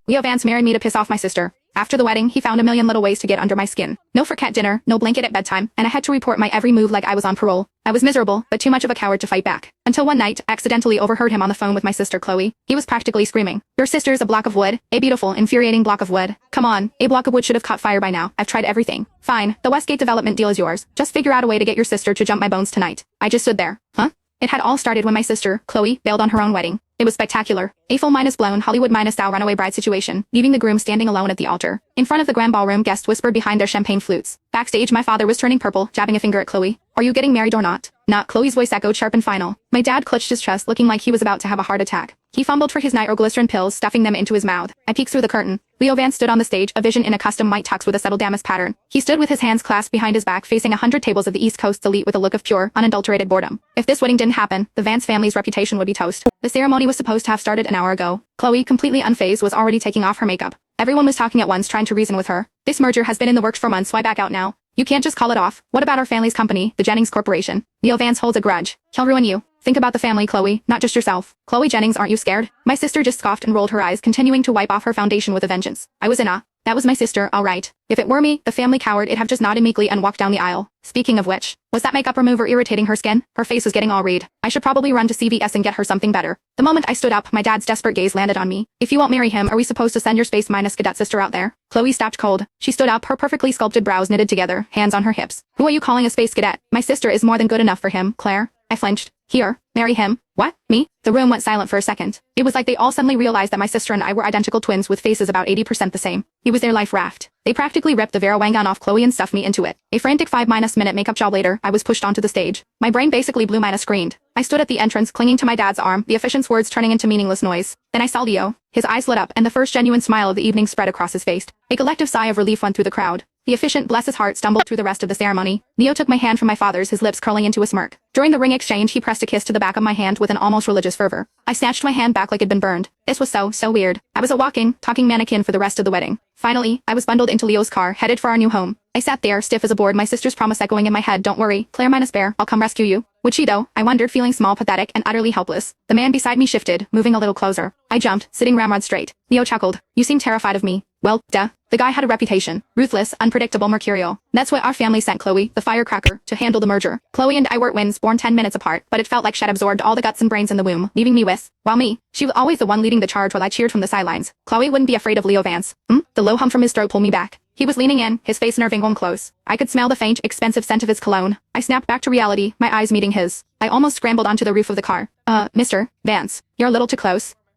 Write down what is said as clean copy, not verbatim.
Leo Vance married me to piss off my sister. After the wedding, he found a million little ways to get under my skin. No fricat dinner, no blanket at bedtime, and I had to report my every move like I was on parole. I was miserable, but too much of a coward to fight back. Until one night, I accidentally overheard him on the phone with my sister Chloe. He was practically screaming, "Your sister's a block of wood, a beautiful, infuriating block of wood. Come on, a block of wood should have caught fire by now. I've tried everything. Fine, the Westgate development deal is yours. Just figure out a way to get your sister to jump my bones tonight." I just stood there. Huh? It had all started when my sister, Chloe, bailed on her own wedding. It was spectacular. A full minus blown Hollywood minus style runaway bride situation, leaving the groom standing alone at the altar. In front of the grand ballroom, guests whispered behind their champagne flutes. Backstage, my father was turning purple, jabbing a finger at Chloe. "Are you getting married or not?" Not. Chloe's voice echoed sharp and final. My dad clutched his chest, looking like he was about to have a heart attack. He fumbled for his nitroglycerin pills, stuffing them into his mouth. I peeked through the curtain. Leo Vance stood on the stage, a vision in a custom white tux with a settled damask pattern. He stood with his hands clasped behind his back, facing 100 tables of the East Coast's elite with a look of pure, unadulterated boredom. If this wedding didn't happen, the Vance family's reputation would be toast. The ceremony was supposed to have started an hour ago. Chloe, completely unfazed, was already taking off her makeup. Everyone was talking at once, trying to reason with her. "This merger has been in the works for months, why back out now? You can't just call it off. What about our family's company, the Jennings Corporation? Leo Vance holds a grudge. He'll ruin you. Think about the family, Chloe, not just yourself. Chloe Jennings, aren't you scared?" My sister just scoffed and rolled her eyes, continuing to wipe off her foundation with a vengeance. I was in awe. That was my sister, all right. If it were me, the family coward, it'd have just nodded meekly and walked down the aisle. Speaking of which, was that makeup remover irritating her skin? Her face was getting all red. I should probably run to CVS and get her something better. The moment I stood up, my dad's desperate gaze landed on me. "If you won't marry him, are we supposed to send your space minus cadet sister out there?" Chloe stopped cold. She stood up, her perfectly sculpted brows knitted together, hands on her hips. "Who are you calling a space cadet? My sister is more than good enough for him, Claire." I flinched. "Here, marry him." "What? Me?" The room went silent for a second. It was like they all suddenly realized that my sister and I were identical twins with faces about 80% the same. It was their life raft. They practically ripped the Vera Wang gown off Chloe and stuffed me into it. A frantic 5-minute makeup job later, I was pushed onto the stage. My brain basically blew minus screened. I stood at the entrance, clinging to my dad's arm, the efficient's words turning into meaningless noise. Then I saw Leo. His eyes lit up, and the first genuine smile of the evening spread across his face. A collective sigh of relief went through the crowd. The efficient, bless his heart, stumbled through the rest of the ceremony. Leo took my hand from my father's, his lips curling into a smirk. During the ring exchange, he pressed a kiss to the back of my hand with an almost religious fervor. I snatched my hand back like it'd been burned. This was so weird. I was a walking, talking mannequin for the rest of the wedding. Finally, I was bundled into Leo's car, headed for our new home. I sat there, stiff as a board, my sister's promise echoing in my head, "Don't worry, Claire minus bear, I'll come rescue you." Would she though? I wondered, feeling small, pathetic, and utterly helpless. The man beside me shifted, moving a little closer. I jumped, sitting ramrod straight. Leo chuckled. "You seem terrified of me." Well, duh. The guy had a reputation. Ruthless, unpredictable, mercurial. That's why our family sent Chloe, the firecracker, to handle the merger. Chloe and I were twins, born 10 minutes apart, but it felt like she'd absorbed all the guts and brains in the womb, leaving me with, she was always the one leading the charge while I cheered from the sidelines. Chloe wouldn't be afraid of Leo Vance. The low hum from his throat pulled me back. He was leaning in, his face nerving one close. I could smell the faint, expensive scent of his cologne. I snapped back to reality, my eyes meeting his. I almost scrambled onto the roof of the car. Mr. Vance, you're a little too close.